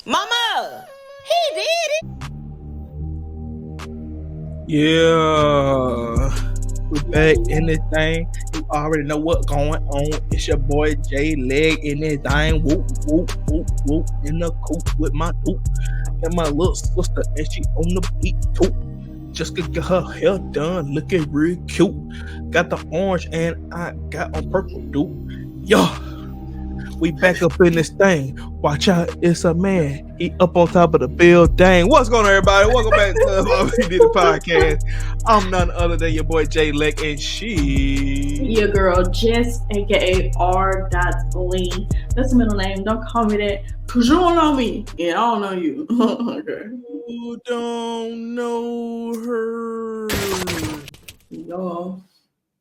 Mama, he did it. Yeah, we back in this thing. You already know what's going on. It's your boy J Leg in this thing. Whoop, whoop, whoop, whoop. In the coop with my doop. And my little sister, and she on the beat too. Just to get her hair done, looking real cute. Got the orange and I got on purple, dude. Yo, we back up in this thing. Watch out, it's a man. He up on top of the building. What's going on, everybody? Welcome back to the MamaHeDidIt podcast. I'm none other than your boy Jay Leck, and she. Your girl Jess, aka R. Lee. That's the middle name. Don't call me that, cause you don't know me, and I don't know you. Okay. You don't know her. No.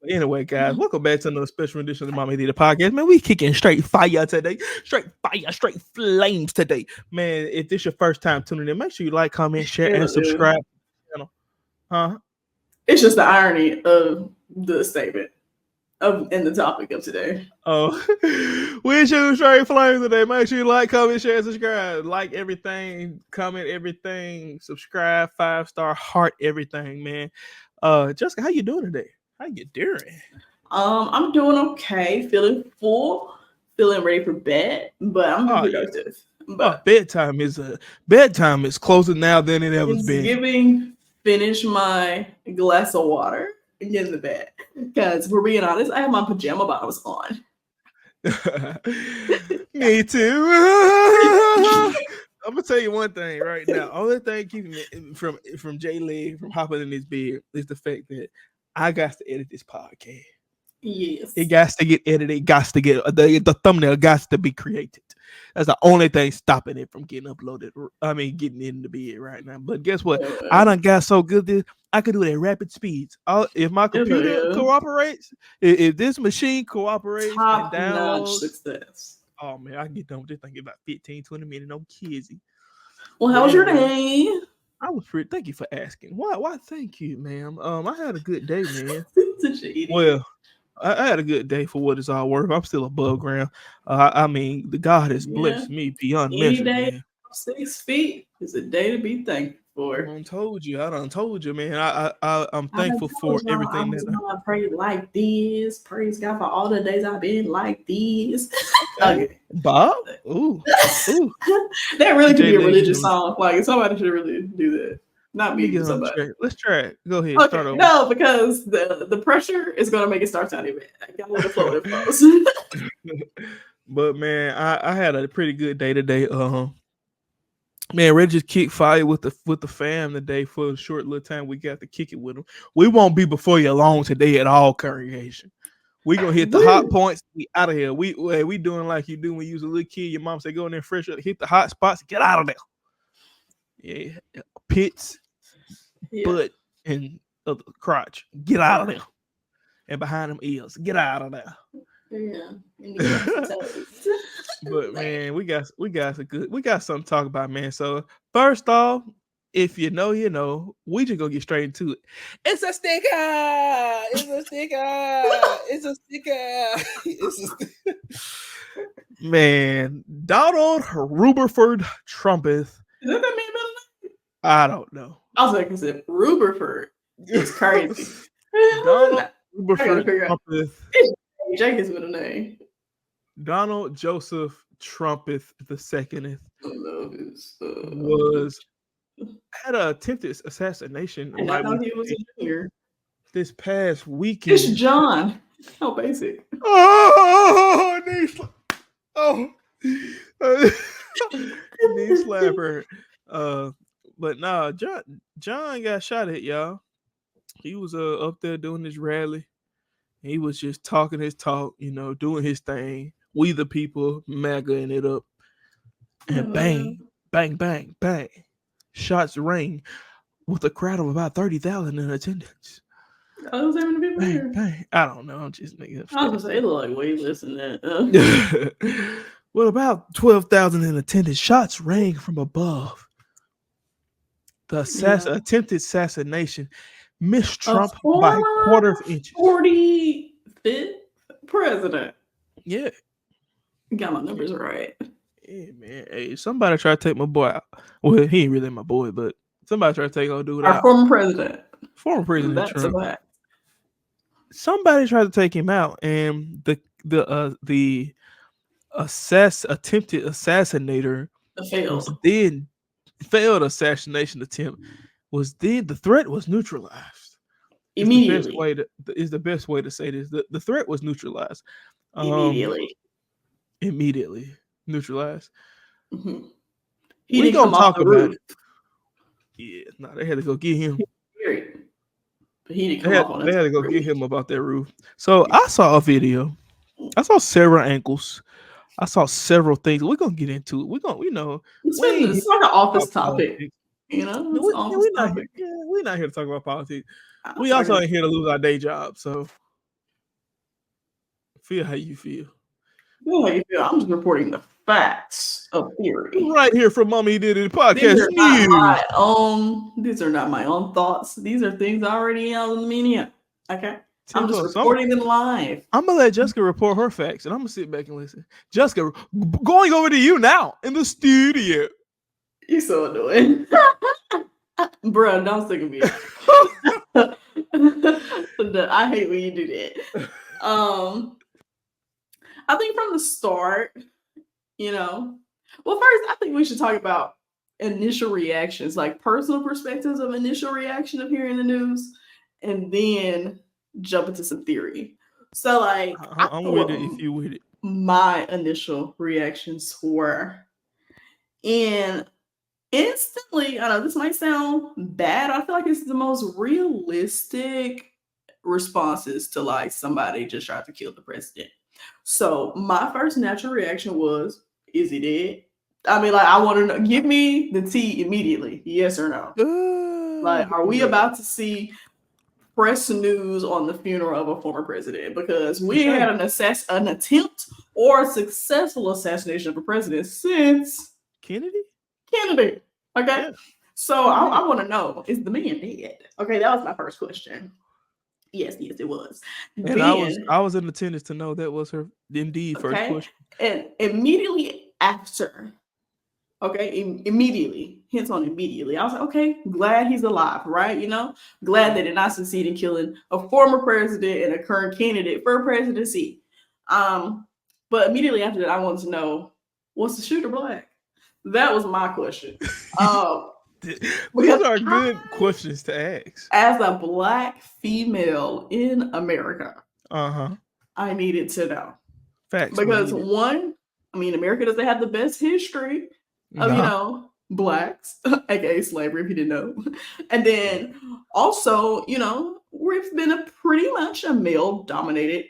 Anyway, guys, welcome back to another special edition of the MamaHeDidIt podcast. Man, we kicking straight fire today. Straight fire, straight flames today. Man, if this your first time tuning in, make sure you like, comment, share, and subscribe to the channel. Huh? It's just the irony of the statement in the topic of today. Oh, we shoot straight flames today. Make sure you like, comment, share, subscribe. Like everything, comment everything, subscribe, 5-star, heart everything, man. Jessica, how you doing today? How you doing? I'm doing okay. Feeling full. Feeling ready for bed, but I'm productive. Yeah. But bedtime is closer now than it ever been. Finish my glass of water and get in the bed. Because we're being honest, I have my pajama bottoms on. Me too. I'm gonna tell you one thing right now. Only thing keeping me from Jay Lee from hopping in this bed is the fact that I got to edit this podcast. Yes. It got to get edited. It got to get the thumbnail got to be created. That's the only thing stopping it from getting uploaded. I mean, getting in the bed right now. But guess what? I done got so good that I could do it at rapid speeds. If my computer cooperates, if this machine cooperates top and downloads, success. Oh man, I can get done with this thing in about 15, 20 minutes. No kizzy. Well, how was your day? I was pretty. Thank you for asking. Why? Thank you, ma'am. I had a good day, man. Well, I had a good day for what it's all worth. I'm still above ground. I mean, the God has blessed me beyond measure. Day, man. 6 feet is a day to be thankful for. I done told you, man. I'm thankful for everything I prayed like this. Praise God for all the days I've been like this. Okay. Bob? Ooh. That really could be a religious song. Like somebody should really do that. Not me, somebody. Let's try it. Go ahead. Okay. Start over. No, because the pressure is going to make it start sounding bad. I got a little flow that flows. But man, I had a pretty good day today. Man, ready to just kick fire with the fam today for a short little time. We got to kick it with them. We won't be before you long today at all, congregation. We gonna hit the hot points. We out of here. We doing like you do when you was a little kid. Your mom say go in there fresh up, hit the hot spots, get out of there. Yeah, pits, butt, and crotch. Get out of there. And behind them ears, get out of there. Yeah. But man, we got something to talk about, man. So first off, if you know, you know, we just gonna get straight into it. It's a sticker. Man, Donald Rutherford Trump. Is that mean? I don't know. I was like, I said Rutherford. It's crazy. Donald Rutherford Trump. Jake his middle name. Donald Joseph Trumpeth II had an attempted assassination. And I thought he was a junior. This past weekend. It's John. How basic. Knee slapper. But nah, John got shot at, y'all. He was up there doing his rally. He was just talking his talk, you know, doing his thing. We the people, MAGAing it up. And bang, bang, bang, bang. Shots rang with a crowd of about 30,000 in attendance. I was having to be bang, bang. I don't know. I'm just making up stuff. I was going to say, it looked like way less than that. With about 12,000 in attendance, shots rang from above. The attempted assassination missed Trump by a quarter of an inch. 45th president. Yeah. Got my numbers right. Yeah, man. Hey, somebody try to take my boy out. Well, he ain't really my boy, but somebody try to take old dude Our out. former president. Former President That's a Trump. fact. Somebody tried to take him out, and the attempted assassinator was Failed then failed assassination attempt was then the threat was neutralized. immediately. Is the best way to say this. The threat was neutralized. Immediately. Immediately neutralized. Mm-hmm. He We didn't gonna come off talk the about roof. it. Yeah, no, they had to go get him. Period. But he didn't come off on They had to go roof. get him about that roof. So I saw a video. I saw several ankles. I saw several things. We're gonna get into it. We're gonna, It's we ain't here like an to talk office about topic. politics. You know, No, it's an office we're not topic. here. Yeah, we're not here to talk about politics. I'm We also talking- ain't here to lose our day job. So feel how you feel. feel how you feel. I'm just reporting the facts of theory. Right here from MamaHeDidIt podcast These are not news. my own. These are not my own thoughts. These are things already out in the media. Okay, I'm just reporting them live. I'm gonna let Jessica report her facts, and I'm gonna sit back and listen. Jessica, going over to you now in the studio. You're so annoying, bro. Don't stick with me. I hate when you do that. I think from the start, well, first, I think we should talk about initial reactions, like personal perspectives of initial reaction of hearing the news, and then jump into some theory. So, like, I'm with it if you with it. My initial reactions were, and instantly, I know this might sound bad. I feel like it's the most realistic responses to like somebody just tried to kill the president. So my first natural reaction was, is he dead? I mean, like, I want to know, give me the tea immediately. Yes or no? Like, are we about to see press news on the funeral of a former president? Because we had an attempt or a successful assassination of a president since Kennedy. Okay. Yeah. So I want to know, is the man dead? Okay, that was my first question. Yes, it was. And then, I was in attendance to know that was her indeed first question. And immediately after, immediately, hence on immediately, I was like, okay, glad he's alive, right? Glad they did not succeed in killing a former president and a current candidate for presidency. But immediately after that, I wanted to know, was the shooter black? That was my question. These are good questions to ask. As a black female in America, I needed to know. Facts. Because one, America doesn't have the best history of, blacks, aka slavery, if you didn't know. And then also, we've been a pretty much a male-dominated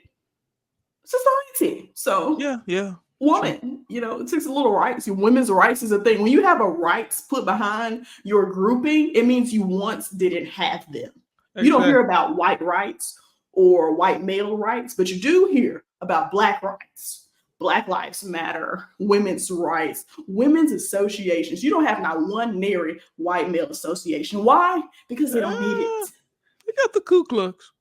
society. So yeah. Woman, it takes a little rights. Women's rights is a thing. When you have a rights put behind your grouping, it means you once didn't have them. Exactly. You don't hear about white rights or white male rights, but you do hear about black rights, Black Lives Matter, women's rights, women's associations. You don't have not one nary white male association. Why? Because they don't need it. They got the Ku Klux.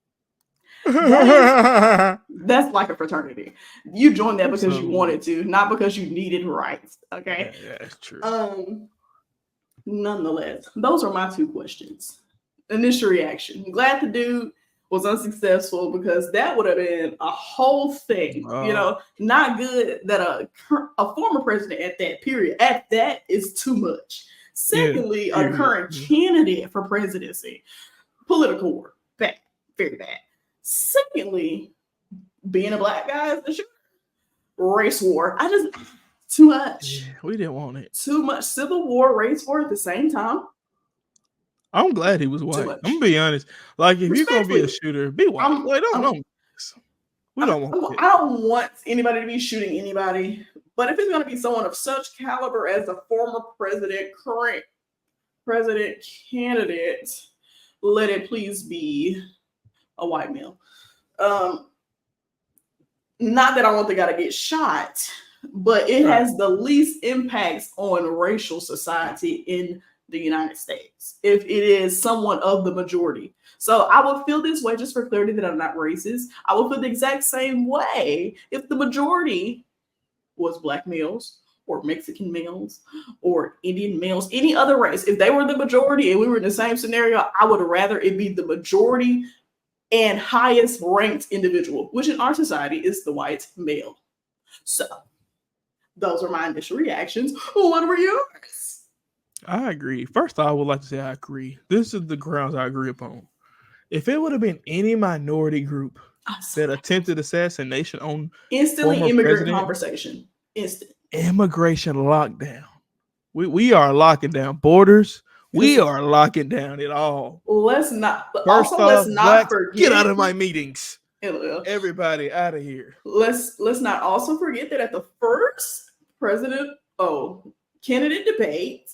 That's like a fraternity. You joined that because you wanted to, not because you needed rights. Okay. Yeah, that's true. Nonetheless, those are my two questions. Initial reaction. I'm glad the dude was unsuccessful because that would have been a whole thing. Not good that a former president at that is too much. Secondly, a current candidate for presidency. Political war. Bad. Very bad. Secondly, being a black guy is a shooter. Race war. Too much. Yeah, we didn't want it. Too much civil war, race war at the same time. I'm glad he was white. I'm gonna be honest. Like, if you're gonna be a shooter, be white. We don't want anybody to be shooting anybody. But if it's gonna be someone of such caliber as a former president, current president candidate, let it please be a white male. Not that I want the guy to get shot, but it has the least impacts on racial society in the United States if it is someone of the majority. So I would feel this way, just for clarity that I'm not racist. I would feel the exact same way if the majority was black males or Mexican males or Indian males, any other race, if they were the majority and we were in the same scenario, I would rather it be the majority and highest ranked individual, which in our society is the white male. So those are my initial reactions. What were yours? I agree. First, I would like to say I agree. This is the grounds I agree upon. If it would have been any minority group that attempted assassination on instantly former immigrant president, conversation. Instant. immigration lockdown. We are locking down borders. We are locking down it all. Let's not. First Also, off, let's not blacks, forget. get out of my meetings. Hello. Everybody out of here. Let's not also forget that at the first presidential candidate debate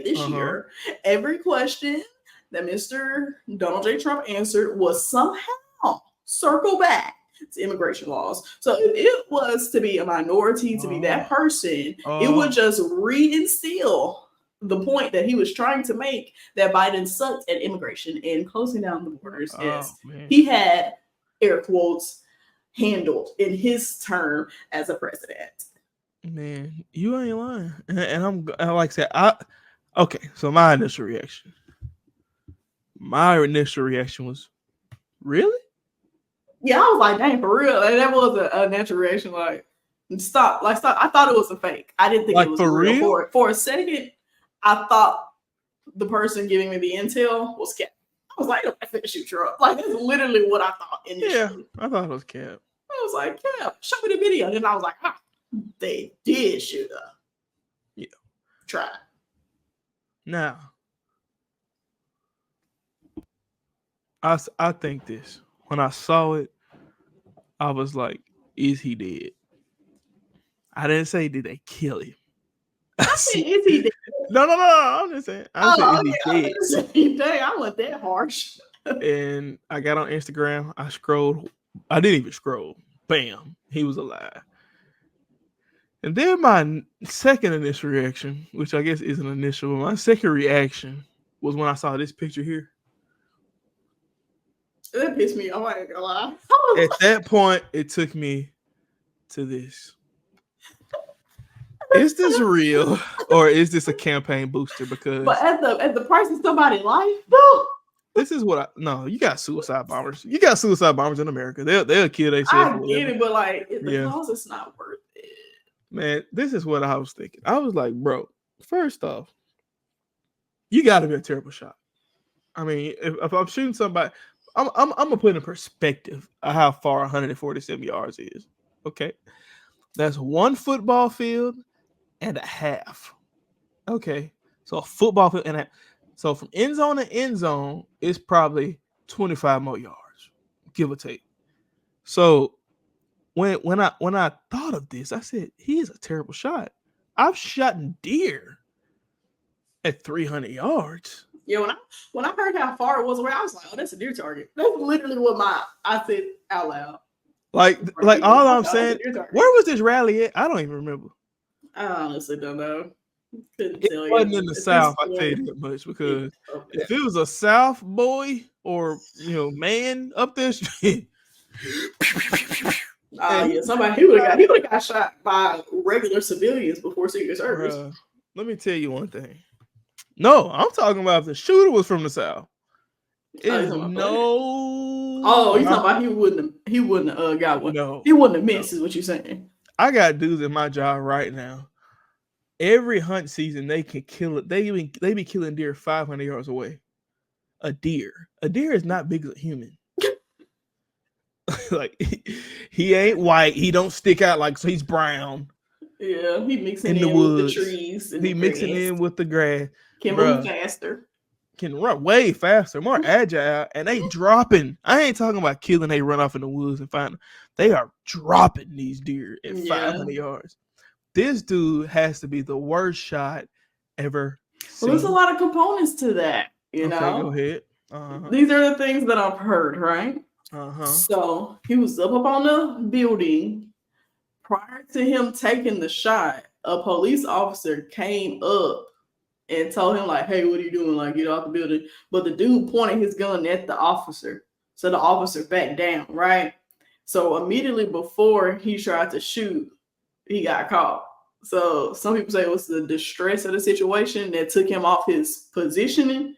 this year, every question that Mr. Donald J. Trump answered was somehow circle back to immigration laws. So if it was to be a minority, to be that person, it would just reinstill the point that he was trying to make, that Biden sucked at immigration and closing down the borders, as he had, air quotes, handled in his term as a president. Man, you ain't lying. And I like that. Okay, so my initial reaction was, really? Yeah, I was like, dang, for real. Like, that was a natural reaction. Like, stop. I thought it was a fake. I didn't think it was for real. For a second, I thought the person giving me the intel was Cap. I was like, I finna shoot you up. Like, that's literally what I thought initially. Yeah, I thought it was Cap. I was like, Cap, show me the video. And then I was like, they did shoot up. Yeah. Try. Now, I think this. When I saw it, I was like, is he dead? I didn't say, did they kill him? I said, is he dead? No. I'm just saying. I said, is he dead? Dang, I went that harsh. And I got on Instagram. I scrolled. I didn't even scroll. Bam. He was alive. And then my second initial reaction, which I guess isn't initial, but my second reaction was when I saw this picture here. That pissed me off. I ain't gonna lie. At that point, it took me to this. Is this real, or is this a campaign booster? Because at the price of somebody's life, though. This is what you got suicide bombers. You got suicide bombers in America. They'll kill themselves. I get it, but like the cause is not worth it. Man, this is what I was thinking. I was like, bro, first off, you got to be a terrible shot. I mean, if I'm shooting somebody, I'm gonna put in perspective of how far 147 yards is. Okay, that's one football field and a half. Okay, so a football field and a half. So from end zone to end zone, it's probably 25 more yards, give or take. So when I thought of this, I said, he is a terrible shot. I've shot deer at 300 yards. Yeah, when I heard how far it was away, I was like, oh, that's a deer target. That's literally what I said out loud. Like all I'm saying, where was this rally at? I don't even remember. I honestly don't know. It wasn't in the South, I tell you that much, because if it was a South boy or man up there, somebody he would have got shot by regular civilians before Secret Service. Let me tell you one thing. No, I'm talking about if the shooter was from the South. He's talking about he wouldn't have got one. No, he wouldn't have missed, is what you're saying. I got dudes in my job right now. Every hunt season, they can kill it. They be killing deer 500 yards away. A deer is not big as a human. Like he ain't white. He don't stick out like, so he's brown. Yeah, he mixing in the woods. With the trees. He mixing in with the grass. Can move faster. Can run way faster, more agile, and they dropping. I ain't talking about killing. They run off in the woods and find them. They are dropping these deer at 500 yards. This dude has to be the worst shot ever seen. Well, there's a lot of components to that, know. Go ahead. These are the things that I've heard, right? So he was up on the building. Prior to him taking the shot, a police officer came up and told him, like, hey, what are you doing? Like, get off the building. But the dude pointed his gun at the officer. So the officer backed down, right? So immediately before he tried to shoot, he got caught. So some people say it was the distress of the situation that took him off his positioning.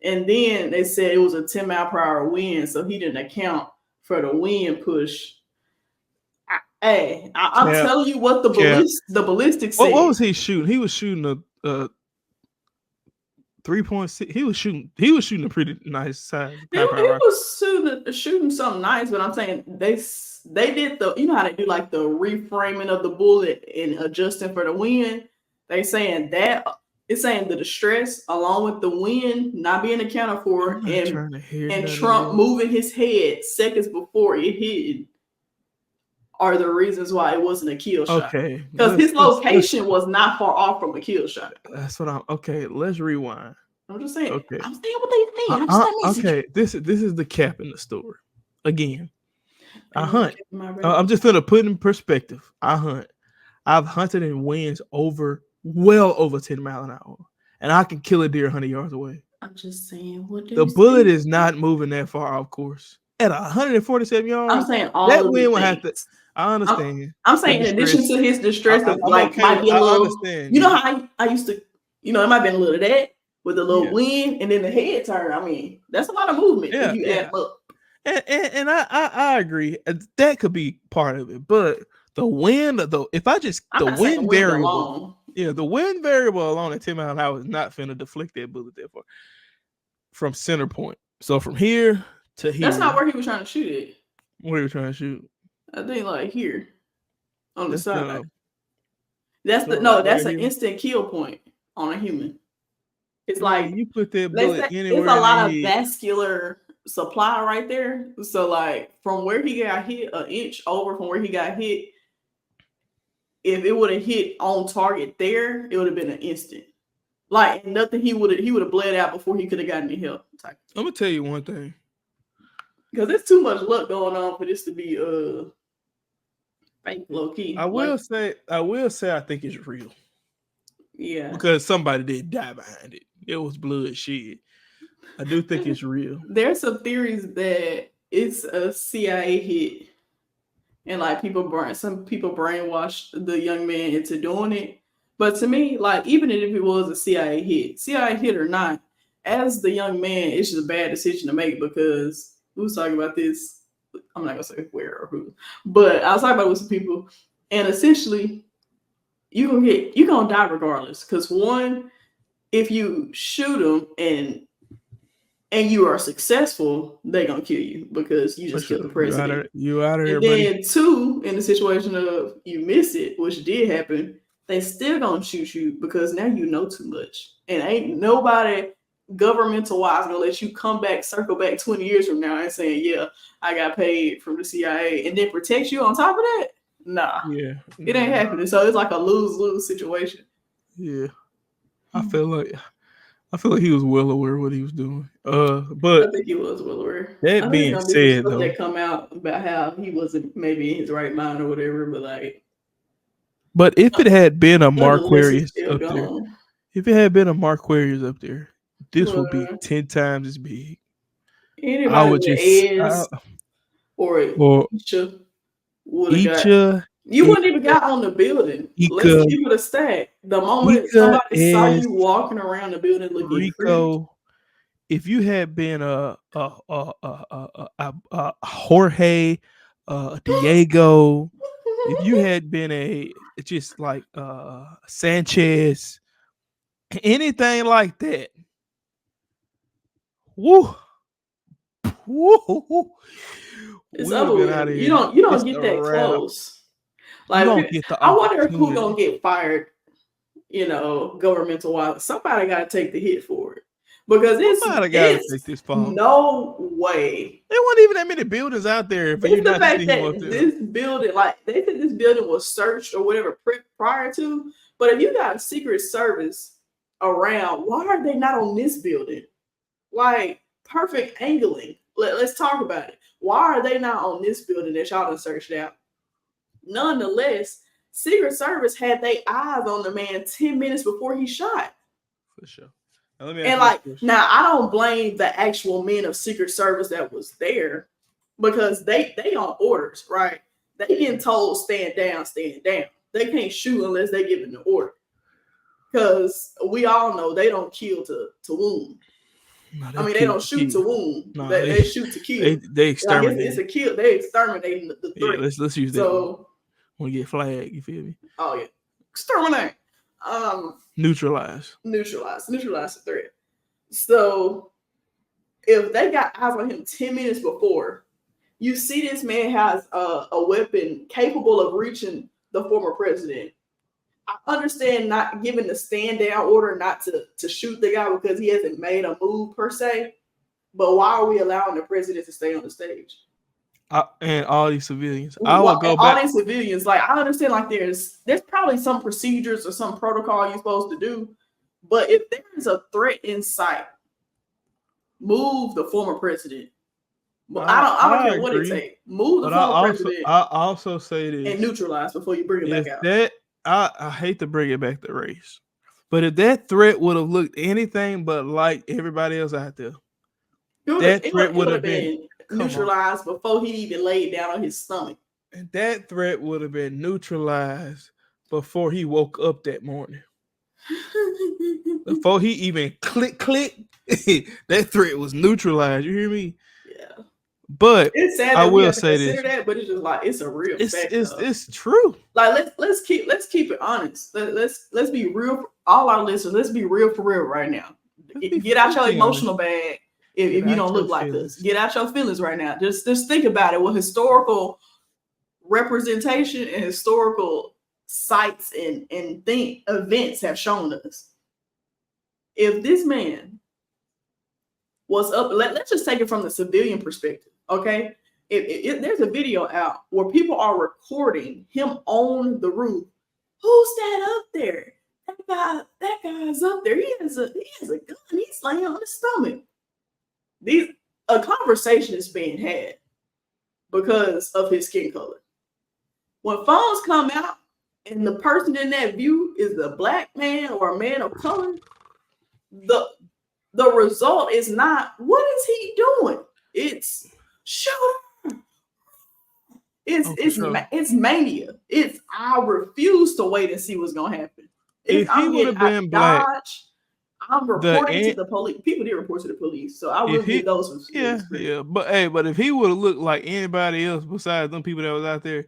And then they said it was a 10-mile-per-hour wind, so he didn't account for the wind push. I'm Cap, telling you what the cap. ballistics What said. was he shooting? He was shooting a 3.6. He was shooting a pretty nice size He power rocket. was shooting something nice, but I'm saying they did the, you know how they do like the reframing of the bullet and adjusting for the wind. They saying that it's saying the distress along with the wind not being accounted for, I'm not trying to hear and none of Trump this. moving his head seconds before it hit are the reasons why it wasn't a kill shot. Okay, Because his location was not far off from a kill shot. That's what I'm. Okay, let's rewind. I'm just saying. Okay. I'm saying what they think. I'm just that message. Okay, this is the cap in the story. Again, I And hunt. I'm just gonna put in perspective. I hunt. I've hunted in winds well over 10 miles an hour, and I can kill a deer 100 yards away. I'm just saying what The bullet is not moving that far off course. At 147 yards, I'm saying all that of wind the will have to. things. I understand. I'm saying in addition to his distress, I'm like okay might be a I little. understand. You know how I used to. You know, it might have been a little of that with a little Yeah. wind and then the head turn. I mean, that's a lot of movement if you add up. And I agree. That could be part of it, but the wind, though, if I just I'm the not saying wind wind variable, alone. yeah, the wind variable alone at 10 miles an hour is not finna deflect that bullet that far from center point. So from here to here, That's not where he was trying to shoot it. where he was trying to shoot. I think like here on the side. That's that's an instant kill point on a human. It's like you put that bullet anywhere. It's a lot of vascular supply right there. So like from where he got hit, an inch over from where he got hit, if it would have hit on target there, it would have been an instant. Like nothing, he would have bled out before he could have gotten any help. I'm gonna tell you one thing, because there's too much luck going on for this to be fake, low key. I will say I think it's real. Yeah, because somebody did die behind it. It was blood shit. I do think it's real. There's some theories that it's a CIA hit, and like some people brainwashed the young man into doing it. But to me, like even if it was a CIA hit or not, as the young man, it's just a bad decision to make because we was talking about this. I'm not gonna say where or who, but I was talking about it with some people, and essentially, you're gonna die regardless. Because one, if you shoot them and you are successful, they're gonna kill you because you just killed the president. You out of here, and buddy. Then two, in the situation of you miss it, which did happen, they still gonna shoot you because now you know too much. And ain't nobody governmental wise gonna let you circle back 20 years from now and saying, yeah, I got paid from the CIA and then protect you on top of that. Nah. Yeah. It ain't happening. So it's like a lose-lose situation. Yeah. I feel like he was well aware of what he was doing. But I think he was well aware. That being said, though, that come out about how he wasn't maybe in his right mind or whatever, but if it had been a Mark Aquarius up there, this would be 10 times as big. Anybody I would just or Isha would have got. You wouldn't even got on the building. Let's keep it a stack. The moment somebody saw you walking around the building looking Rico, if you had been a Jorge, Diego, if you had been just like Sanchez, anything like that, woo. It's over with. You don't get that close. Like I wonder who gonna get fired, governmental wise. Somebody gotta take the hit for it. Because it's take this fall. No way. There weren't even that many buildings out there for you not to see him up there. This building, like they said this building was searched or whatever prior to. But if you got a Secret Service around, why are they not on this building? Like perfect angling. Let's talk about it. Why are they not on this building that y'all done searched out? Nonetheless, Secret Service had their eyes on the man 10 minutes before he shot. For sure. Now I don't blame the actual men of Secret Service that was there because they on orders, right? They getting told stand down, stand down. they can't shoot unless they give an order. Because we all know they don't kill to wound. No, they don't shoot to wound. No, they shoot to kill. They exterminate. Like it's a kill. They exterminating the threat. Yeah, let's use that. So when you get flagged, you feel me? Oh yeah, exterminate. Neutralize the threat. So if they got eyes on him 10 minutes before, you see this man has a weapon capable of reaching the former president. I understand not giving the stand down order not to shoot the guy because he hasn't made a move per se, but why are we allowing the president to stay on the stage? And all these civilians. I will go back. All these civilians, like I understand, like there's probably some procedures or some protocol you're supposed to do, but if there is a threat in sight, move the former president. Well, I don't care what it takes. Move the former president. I also say this and neutralize before you bring it back out. I hate to bring it back to race, but if that threat would have looked anything but like everybody else out there, that threat would have been neutralized before he even laid down on his stomach. And that threat would have been neutralized before he woke up that morning. Before he even click, that threat was neutralized. You hear me? Yeah. But it's sad I will say this. That, but it's just like it's a real fact. It's true. Like let's keep it honest. Let's be real. All our listeners, let's be real for real right now. Get out your emotional bag. If you don't look like this, get out your feelings right now. Just think about it. What historical representation and historical sites and events have shown us. If this man was up, let's just take it from the civilian perspective, okay? If there's a video out where people are recording him on the roof. Who's that up there? That guy's up there. He has a gun. He's laying on his stomach. A conversation is being had because of his skin color. When phones come out and the person in that view is a black man or a man of color, the result is not what is he doing? It's shoot him. It's mania. It's I refuse to wait and see what's gonna happen. If he would have been black. I'm reporting to the police. People did report to the police, so I will give those some. Yeah. But if he would have looked like anybody else besides them people that was out there,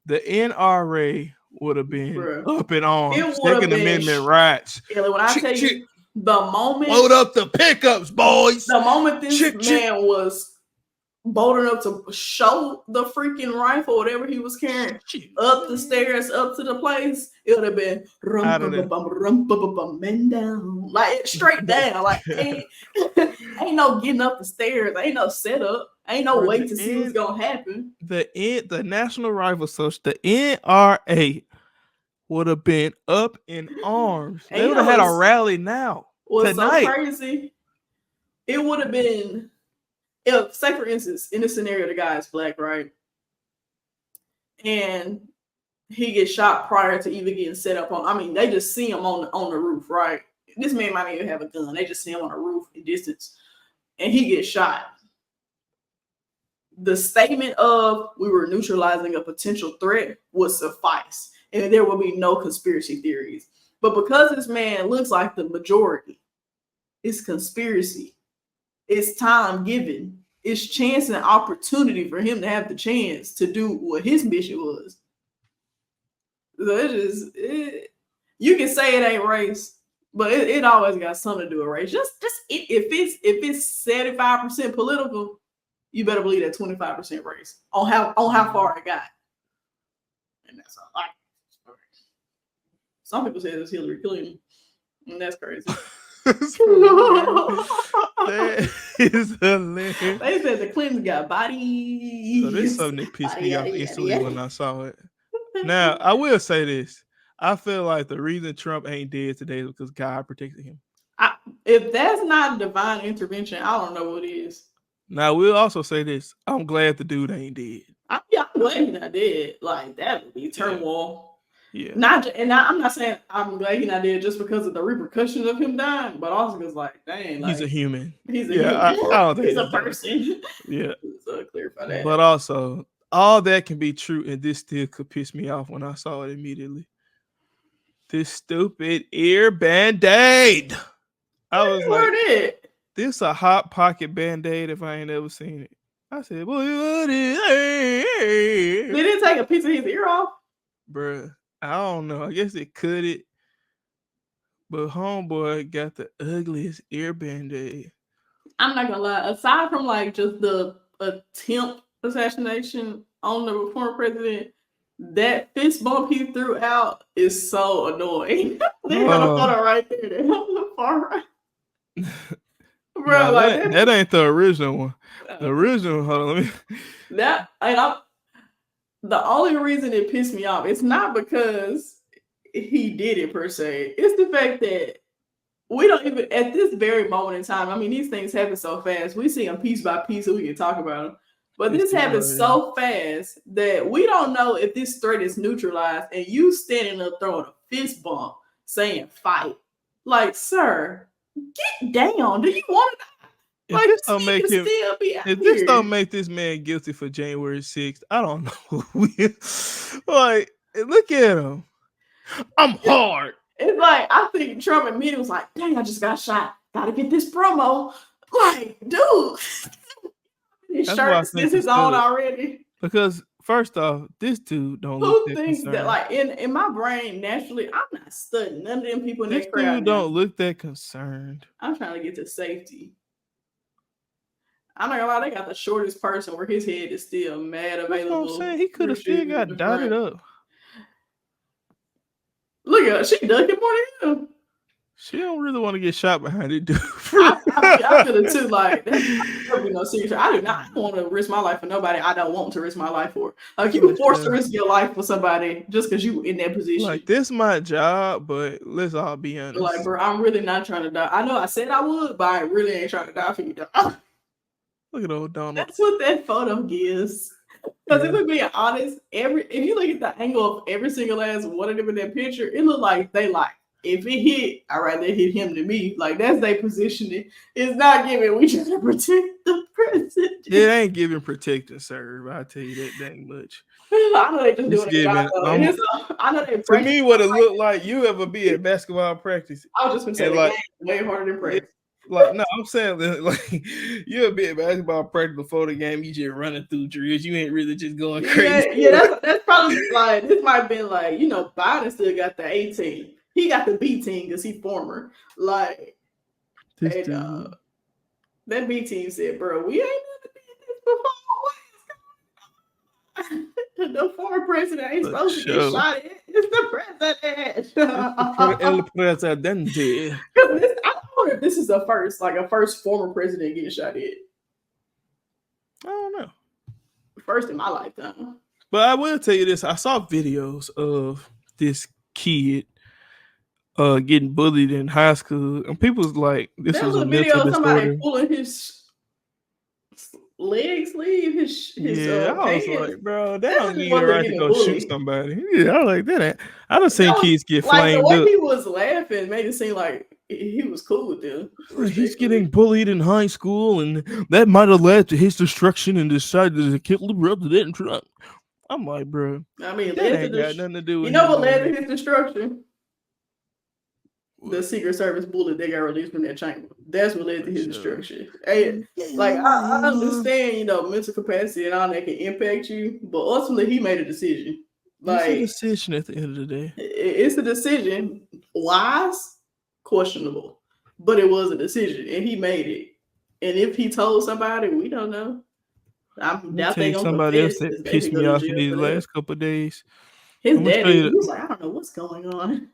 the NRA would have been up in arms. Second Amendment rights. When I tell you, the moment load up the pickups, boys. The moment this man was bold enough to show the freaking rifle, whatever he was carrying, up the stairs, up to the place, it would have been men down, like straight down. Like ain't no getting up the stairs, ain't no setup, ain't no wait to see what's gonna happen. The National Rifle Association, the NRA, would have been up in arms. They would have had a rally now. What's so crazy? It would have been. If, say for instance, in this scenario, the guy is black, right? And he gets shot prior to even getting set up on. They just see him on the roof, right? This man might even have a gun. They just see him on the roof in distance, and he gets shot. The statement of we were neutralizing a potential threat would suffice, and there will be no conspiracy theories. But because this man looks like the majority, it's conspiracy. It's time given. It's chance and opportunity for him to have the chance to do what his mission was. So you can say it ain't race, but it always got something to do with race. Just if it's 75% political, you better believe that 25% race on how far it got. And that's all. Some people say it's Hillary Clinton, and that's crazy. That is hilarious. They said the Clintons got bodies. So this something that pissed me off instantly when I saw it. Now, I will say this. I feel like the reason Trump ain't dead today is because God protected him. If that's not divine intervention, I don't know what is. Now, we'll also say this. I'm glad the dude ain't dead. I'm glad he's not dead. Like, that would be turmoil. Yeah. I'm not saying I'm glad he's not dead just because of the repercussions of him dying, but also because, like, dang, like, he's a human. He's a human. I don't think he's a person. Yeah. So clarify that. But also, all that can be true, and this still could piss me off when I saw it immediately. This stupid ear band-aid. I was You like, heard it. this a hot pocket band-aid if I ain't ever seen it. I said, boy, what is They didn't take a piece of his ear off. bruh? I don't know. I guess it cut it. But homeboy got the ugliest ear band-aid. I'm not gonna lie. Aside from like just the attempt assassination on the former president, that fist bump he threw out is so annoying. They got a photo right there. The far right. Bro, Nah, like that ain't the original one. The original, hold on, let me. that, and I'm the only reason it pissed me off. It's not because he did it per se. It's the fact that we don't even at this very moment in time. I mean, these things happen so fast. We see them piece by piece, so we can talk about them. But this happens so fast that we don't know if this threat is neutralized. And you standing up throwing a fist bump, saying "fight," like, sir, get down. Do you want to die? Like, this don't make him. still be out If here. this don't make this man guilty for January 6th, I don't know who will. Like, look at him. I'm hard. It's like, I think Trump admitted was like, dang, I just got shot. Gotta get this promo. Like, dude, his That's why I shirt think is he his own stood. already. Because first off, this dude don't look Who that thinks concerned. that, like, in my brain, naturally, I'm not studying none of them people in This that crowd dude now. don't look that concerned. I'm trying to get to safety. I'm not gonna lie, they got the shortest person where his head is still mad That's available. what I'm saying. He could have still got dotted up. Look at her, she ducking more than him. She don't really want to get shot behind it, dude. I feel it too. Like, that's no serious. I do not want to risk my life for nobody I don't want to risk my life for. Like, you forced to risk your life for somebody just because you in that position. Like, this my job, but let's all be honest. Like, bro, I'm really not trying to die. I know I said I would, but I really ain't trying to die for you, dog. Look at old Donald. That's what that photo gives. Because if we're being honest, if you look at the angle of every single last one of them in that picture, it looked like they like, if it hit, I'd rather hit him than me. Like, that's their positioning. It's not giving, we trying to protect the president. It ain't giving protect and serve. I'll tell you that dang much. I know they just doing it. I know they to me, what it looked like, you ever be at basketball practice. I was just gonna say, like, way harder than practice. Like, no, I'm saying, like, you'll be at basketball practice before the game, you just running through drills. You ain't really just going crazy. Yeah, that's probably, like, this might have been, like, you know, Biden still got the A team. He got the B team because he's former. Like, hey, that B team said, bro, we ain't never did this before. The former president ain't supposed to get shot at. It's the president. El presidente. I wonder if this is a first former president getting shot at. I don't know. First in my lifetime. But I will tell you this. I saw videos of this kid getting bullied in high school. And people was like, this was a mental disorder. Somebody pulling his leg sleeve, his I was like, bro, that don't give you the right to go shoot somebody. Yeah, I was like, that ain't. I done seen kids get flamed up. The way up. he was laughing made it seem like he was cool with them. He's getting bullied in high school, and that might have led to his destruction, and decided to kill the president. I'm like, bro, I mean, that ain't got nothing to do with you know what led to his destruction? The Secret Service bullet they got released from that chamber. That's what led to his destruction. Hey, like, I understand, you know, mental capacity and all that can impact you, but ultimately he made a decision. Like, it's a decision at the end of the day. It's a decision. Wise? Questionable. But it was a decision, and he made it. And if he told somebody, we don't know. I'm doubting somebody else that pissed me off in these last couple of days. His daddy, he was like, I don't know what's going on.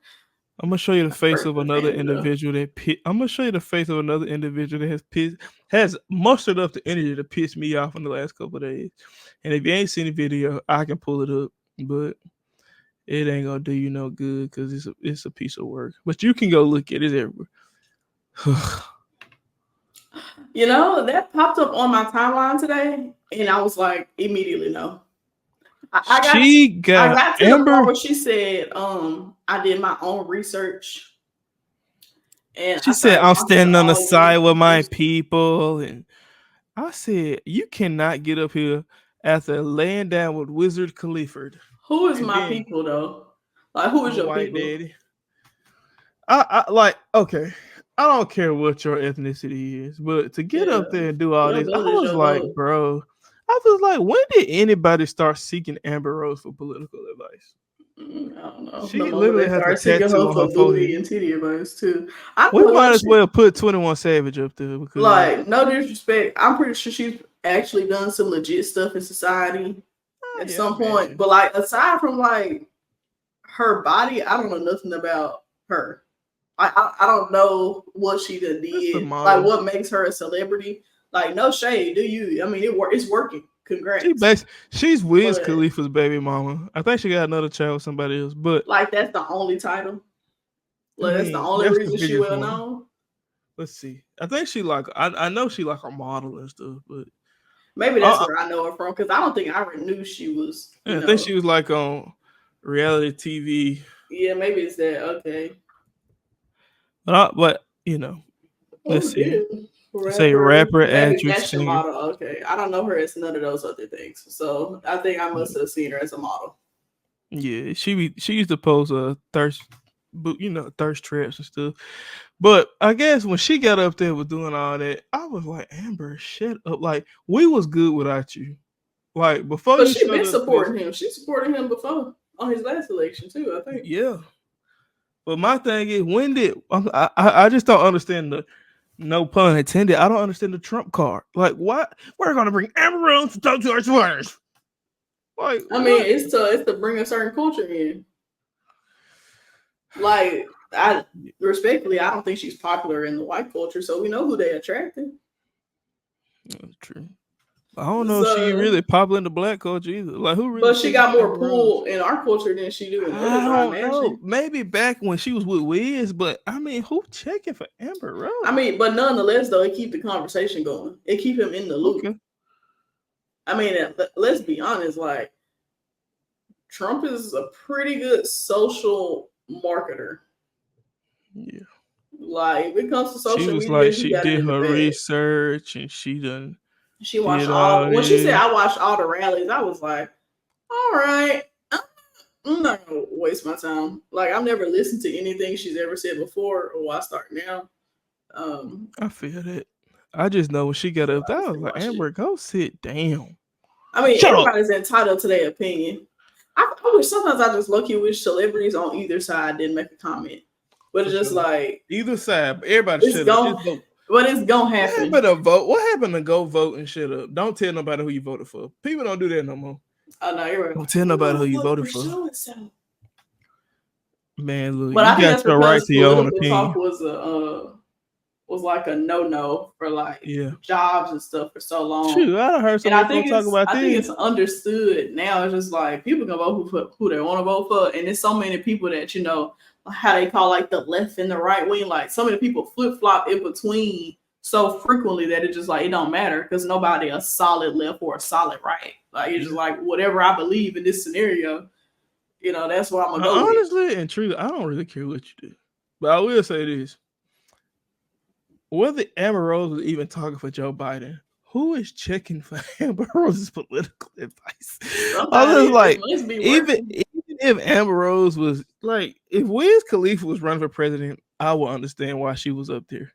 I'm gonna show you the face of another individual I'm gonna show you the face of another individual that has mustered up the energy to piss me off in the last couple of days. And if you ain't seen the video, I can pull it up, but it ain't gonna do you no good because it's a piece of work. But you can go look at it everywhere. You know, that popped up on my timeline today, and I was like, immediately no. I got to the part where she said, I did my own research. And she said, I'm standing on the side with my people. And I said, you cannot get up here after laying down with Wizard Khalifa. Who is And my then people though? Like, who is the your white people? daddy. I like, okay. I don't care what your ethnicity is, but to get Yeah, up there and do all your this, I vote is was your like, vote. bro, I was like, when did anybody start seeking Amber Rose for political advice? I don't know. The She moment literally they has a started seeking tattoo her on her for booty forehead. and titty advice too. I We don't know might what as she well put 21 Savage up there because like. No disrespect. I'm pretty sure she's actually done some legit stuff in society at yeah, I some point. imagine. But like, aside from like her body, I don't know nothing about her. I don't know what she done That's the did. Like, model. what makes her a celebrity? Like, no shade, do you? I mean, it's working. Congrats. She's Wiz But Khalifa's baby mama. I think she got another child with somebody else, but like, that's the only title. I Like, that's the mean only that's the reason she biggest well one. known. Let's see. I think she like I know she like a model and stuff, but Maybe that's I, where I know her from because I don't think I ever knew she was. I think she was like on reality TV. Yeah, maybe it's that. Okay. But let's Oh, see. damn. Say Rapper, rapper, maybe actress, fashion singer. model. Okay, I don't know her as none of those other things. So I think I must Yeah, have seen her as a model. yeah, she used to post thirst, thirst traps and stuff. But I guess when she got up there with doing all that, I was like, Amber, shut up. Like we was good without you. Like before But you she showed been up to this, supporting him. She supported him before on his last election too. I think. yeah. But my thing is, when did I just don't understand the no pun intended. I don't understand the Trump card. Like what? We're gonna bring Amber Rose to talk to our supporters. Like I mean, what? it's to bring a certain culture in. Like, I respectfully, I don't think she's popular in the white culture, so we know who they attracted. That's true. I don't know if she So, really popular in the black culture either. Like who really but she checking got for more Amber Rose? pull in our culture than she do in I others, I don't know. imagine. Maybe back when she was with Wiz, but I mean, who checking for Amber I Rose? mean, but nonetheless, though, it keep the conversation going. It keep him in the loop. Okay. I mean, let's be honest. Like, Trump is a pretty good social marketer. Yeah. Like, when it comes to She social was like, media, he she got it did in the her bag. research and she done She watched did all all. When she said this. I watched all the rallies, I was like, all right, I'm not gonna waste my time. Like, I've never listened to anything she's ever said before, or I start now. I feel that. I just know when she got So up I there, I just was didn't like, watch it. Amber, go sit down. I mean, Shut up. everybody's entitled to their opinion. I wish sometimes I just low-key wish celebrities on either side didn't make a comment. But For it's just sure. like Either side, but everybody it's shut up. Just going vote. but it's gonna What happen. happened to vote? What happened to go vote and shut up? Don't tell nobody who you voted for. People don't do that no more. Oh no, you're right. Don't tell I'm nobody who gonna you vote voted for for. so and so. Man, look, But you I think got that's your right because to your own political talk opinion. was like a no for like Yeah. jobs and stuff for so long. Shoot, I done heard some And I people think talk about it's this. understood now. It's just like people can vote who they want to vote for, and there's so many people that how they call like the left and the right wing. Like so many people flip flop in between so frequently that it just like it don't matter because nobody a solid left or a solid right. Like it's just like whatever I believe in this scenario, that's what I'm gonna go with. Honestly and truly, I don't really care what you do. But I will say this. Whether Amber Rose was even talking for Joe Biden, who is checking for Amber Rose's political advice? I was Somebody it like, must be even working. if Amber Rose was like, if Wiz Khalifa was running for president, I would understand why she was up there.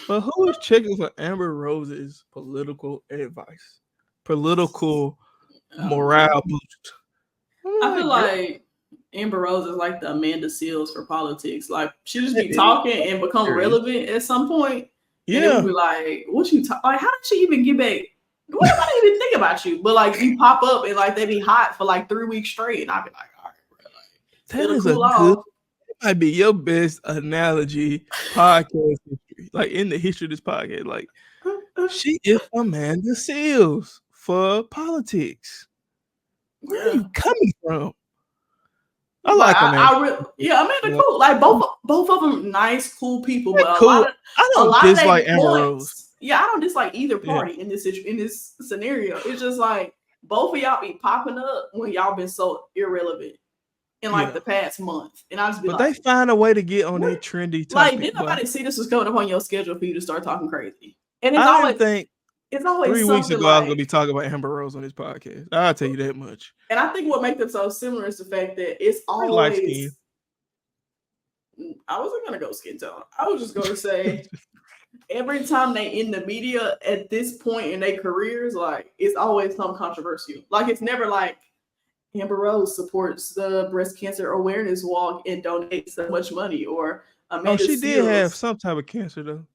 But who is checking for Amber Rose's political advice, political morale boost? I feel Girl, like Amber Rose is like the Amanda Seals for politics. Like she just be it is talking and become serious. relevant at some point, and it Yeah, would be like, "What you talk? Like, how did she even get back? What nobody even think about you?" But like, you pop up and like they be hot for like 3 weeks straight, and I'd be like, "All right, bro, like that it'll is a cool good. off." Might be your best analogy podcast history, like in the history of this podcast. Like she is Amanda Seals for politics. Where are Yeah. you coming from? I Like like Amanda. Amanda Yeah, cool. Like both of them nice, cool people, they're but cool. I a don't lot of their dislike Amber Rose. points. Yeah, I don't dislike either Yeah, party in this scenario. It's just like both of y'all be popping up when y'all been so irrelevant in like yeah. the past month, and I just be But they like, find a way to get on what? that trendy Like, topic. did But nobody see this was coming up on your schedule for you to start talking crazy? And it's I didn't always think. it's always 3 weeks something ago, I was gonna like, be talking about Amber Rose on this podcast. I'll tell you that much. and I think what makes them so similar is the fact that it's Pretty light skin. always. I wasn't gonna go skin tone. I was just gonna say every time they in the media at this point in their careers, like it's always some controversial. Like it's never like Amber Rose supports the breast cancer awareness walk and donates so much money, or Amanda she did have Seals. some type of cancer though.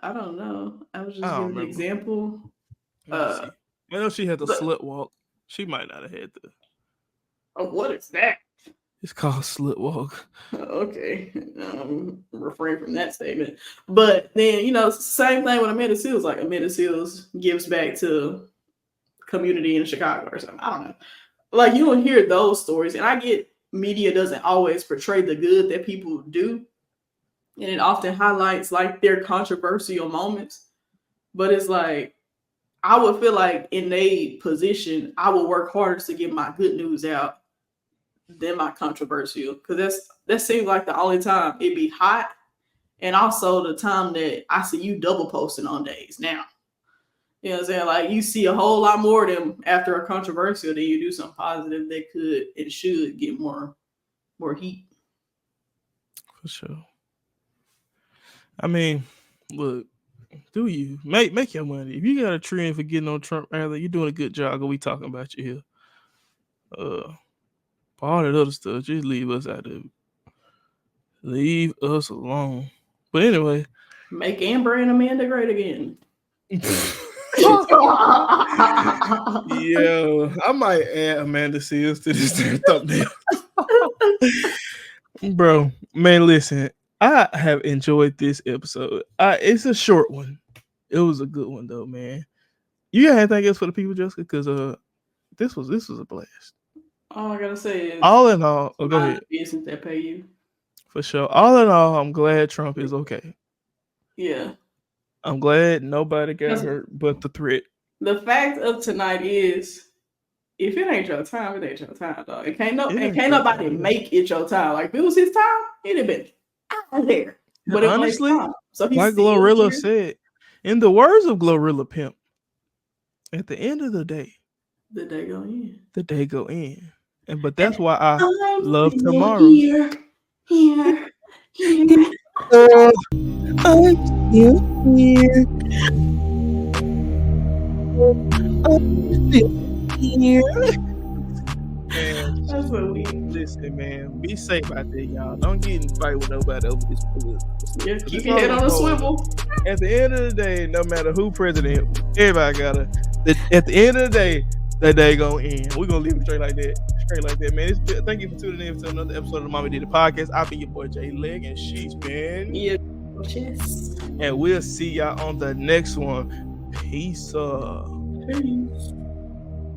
I don't know. I was just I don't giving an remember. example. Let me see. I know she had the but- slut walk. She might not have had the. Oh, what is that? It's called slut walk. Okay, refrain from that statement. But then same thing with Amanda Seals. Like Amanda Seals gives back to community in Chicago or something. I don't know. Like you don't hear those stories, and I get media doesn't always portray the good that people do, and it often highlights like their controversial moments. But it's like I would feel like in a position, I would work harder to get my good news out than my controversial, because that seems like the only time it be hot, and also the time that I see you double posting on days now. You know what I'm saying? Like you see a whole lot more of them after a controversial than you do something positive that could and should get more heat. For sure. I mean, look, do you make your money? If you got a trend for getting on Trump earlier, you're doing a good job. We talking about you here. All that other stuff, just leave us out of it. Leave us alone. But anyway, make Amber and Amanda great again. Yo, I might add Amanda Seals to this thumbnail. Bro, man, listen, I have enjoyed this episode. It's a short one. It was a good one though, man. You got anything else for the people, Jessica? Because this was a blast. All I gotta say is, all in all, go ahead. Business that pay you. For sure. All in all, I'm glad Trump is okay. Yeah. I'm glad nobody got hurt but the threat. The fact of tonight is, if it ain't your time, it ain't your time, dog. It can't nobody make it your time. Like if it was his time, it'd have been out there. But honestly, it was his time. So he's like Glorilla said, in the words of Glorilla Pimp, at the end of the day, the day go in. The day go in. But that's why I love tomorrow. Here. I'm still here. I'm still here. Man, that's what we listen, man. Be safe out there, y'all. Don't get in a fight with nobody over this political. Yeah, keep your head on a swivel. At the end of the day, no matter who president, everybody gotta. At the end of the day, that day gonna end. We're gonna leave it straight like that, man. Thank you for tuning in to another episode of the MamaHeDidIt podcast. I've been your boy Jay Leg, and she's been Yes. And we'll see y'all on the next one. Peace. Peace.